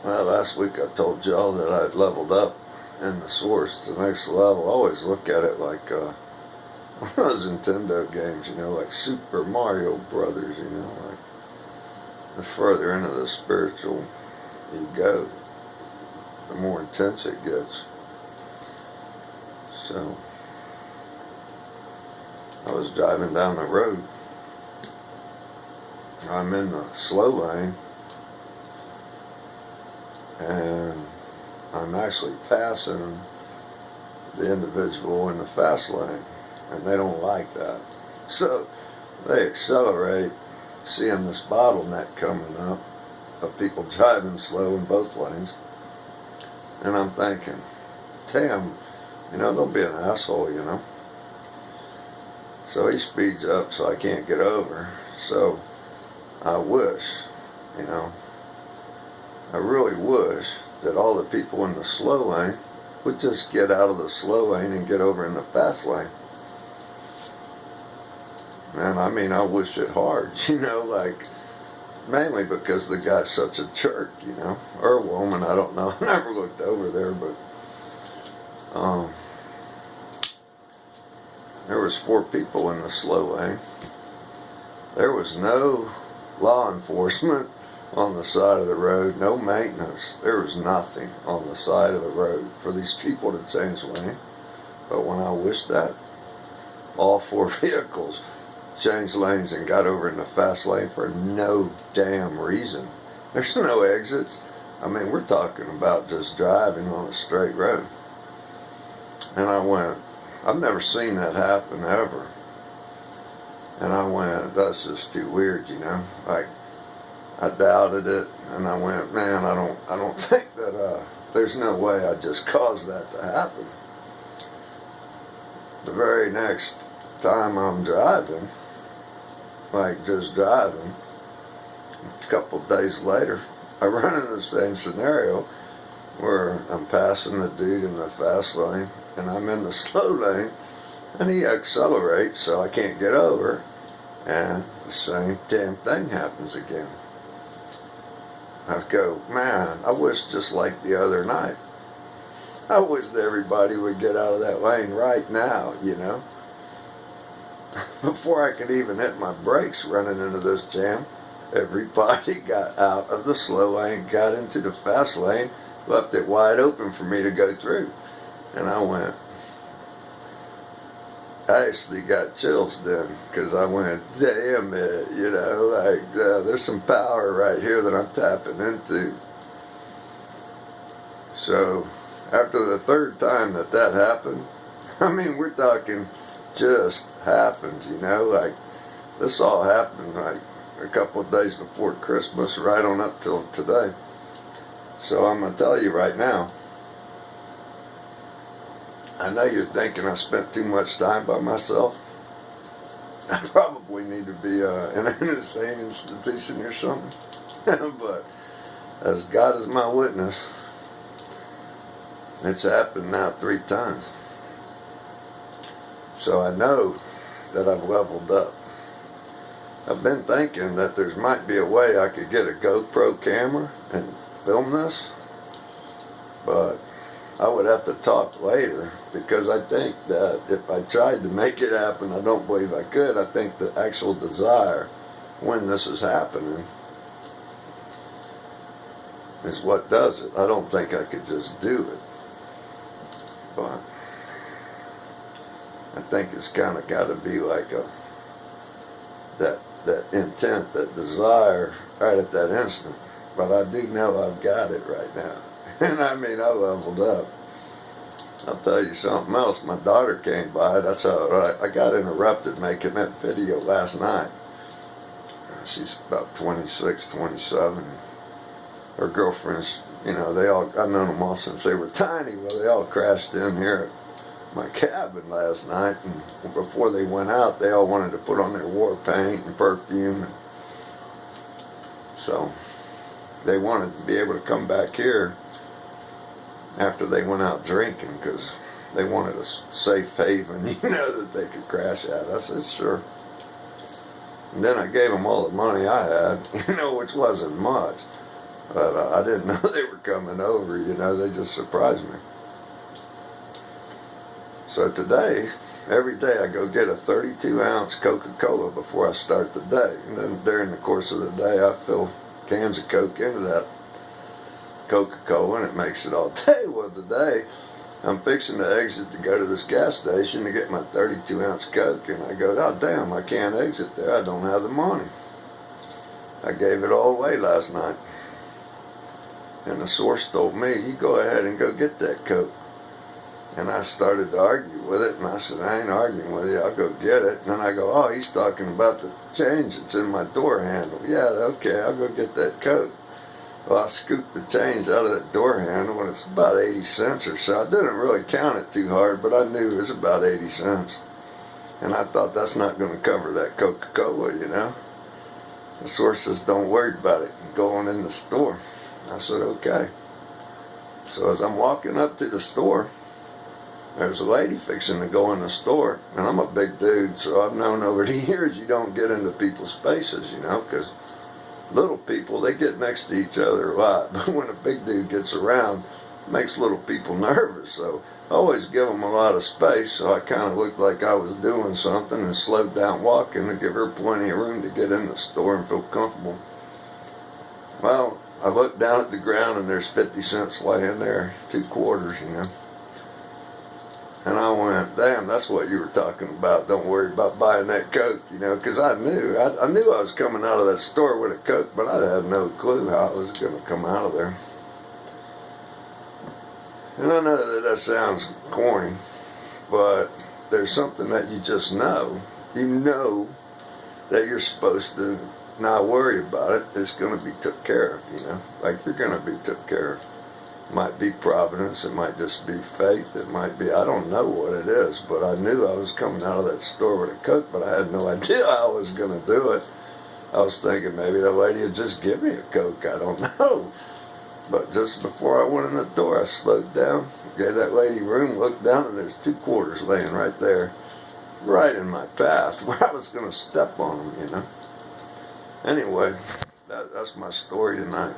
Well, last week I told y'all that I'd leveled up in the Source to the next level. I always look at it like one of those Nintendo games, like Super Mario Brothers, like the further into the spiritual you go, the more intense it gets. So, I was driving down the road. I'm in the slow lane, and I'm actually passing the individual in the fast lane, and they don't like that. So they accelerate, seeing this bottleneck coming up of people driving slow in both lanes. And I'm thinking, damn, don't be an asshole. So he speeds up so I can't get over. So I wish, I really wish that all the people in the slow lane would just get out of the slow lane and get over in the fast lane. Man, I wish it hard, like, mainly because the guy's such a jerk, or a woman, I don't know. I never looked over there, but there was 4 people in the slow lane. There was no law enforcement on the side of the road, no maintenance. There was nothing on the side of the road for these people to change lane. But when I wished that, all 4 vehicles changed lanes and got over in the fast lane for no damn reason. There's no exits. We're talking about just driving on a straight road. And I went, I've never seen that happen ever. And I went, that's just too weird, Like, I doubted it, and I went, man, I don't think that there's no way I just caused that to happen. The very next time I'm driving, like just driving, a couple of days later, I run into the same scenario where I'm passing the dude in the fast lane, and I'm in the slow lane, and he accelerates so I can't get over, and the same damn thing happens again. I go, man, I wish just like the other night. I wish everybody would get out of that lane right now, Before I could even hit my brakes running into this jam, everybody got out of the slow lane, got into the fast lane, left it wide open for me to go through. And I went, I actually got chills then, because I went, damn it, there's some power right here that I'm tapping into. So, after the 3rd time that happened, we're talking just happened, like, this all happened like a couple of days before Christmas, right on up till today. So I'm going to tell you right now, I know you're thinking I spent too much time by myself. I probably need to be in an insane institution or something. But as God is my witness, it's happened now 3 times. So I know that I've leveled up. I've been thinking that there might be a way I could get a GoPro camera and film this, but I would have to talk later, because I think that if I tried to make it happen, I don't believe I could. I think the actual desire when this is happening is what does it. I don't think I could just do it. But I think it's kind of got to be like that intent, that desire right at that instant. But I do know I've got it right now. And I leveled up. I'll tell you something else. My daughter came by. That's how I got interrupted making that video last night. She's about 26, 27. Her girlfriends, I've known them all since they were tiny. Well, they all crashed in here at my cabin last night. And before they went out, they all wanted to put on their war paint and perfume. So they wanted to be able to come back here after they went out drinking, because they wanted a safe haven, that they could crash at. I said, sure. And then I gave them all the money I had, which wasn't much. But I didn't know they were coming over, you know, they just surprised me. So today, every day I go get a 32-ounce Coca-Cola before I start the day. And then during the course of the day, I fill cans of Coke into that Coca-Cola, and it makes it all day. Well, today, I'm fixing to exit to go to this gas station to get my 32-ounce Coke, and I go, oh, damn, I can't exit there. I don't have the money. I gave it all away last night. And the source told me, you go ahead and go get that Coke. And I started to argue with it, and I said, I ain't arguing with you, I'll go get it. And then I go, oh, he's talking about the change that's in my door handle. Yeah, okay, I'll go get that Coke. Well, I scooped the change out of that door handle, and it's about 80 cents or so. I didn't really count it too hard, but I knew it was about 80 cents. And I thought, that's not going to cover that Coca-Cola, you know. The source says, don't worry about it, go on in the store. I said, okay. So as I'm walking up to the store, there's a lady fixing to go in the store, and I'm a big dude, so I've known over the years you don't get into people's spaces, you know, because little people, they get next to each other a lot, but when a big dude gets around, it makes little people nervous, so I always give them a lot of space, so I kind of looked like I was doing something and slowed down walking to give her plenty of room to get in the store and feel comfortable. Well, I looked down at the ground and there's 50 cents laying there, 2 quarters, you know. And I went, damn, that's what you were talking about. Don't worry about buying that Coke, you know, because I knew I was coming out of that store with a Coke, but I had no clue how I was going to come out of there. And I know that sounds corny, but there's something that you just know. You know that you're supposed to not worry about it. It's going to be took care of, you know, like you're going to be took care of. It might be providence, it might just be faith, it might be, I don't know what it is, but I knew I was coming out of that store with a Coke, but I had no idea how I was going to do it. I was thinking maybe the lady would just give me a Coke, I don't know. But just before I went in the door, I slowed down, gave that lady room, looked down, and there's 2 quarters laying right there, right in my path, where I was going to step on them, you know. Anyway, that's my story tonight.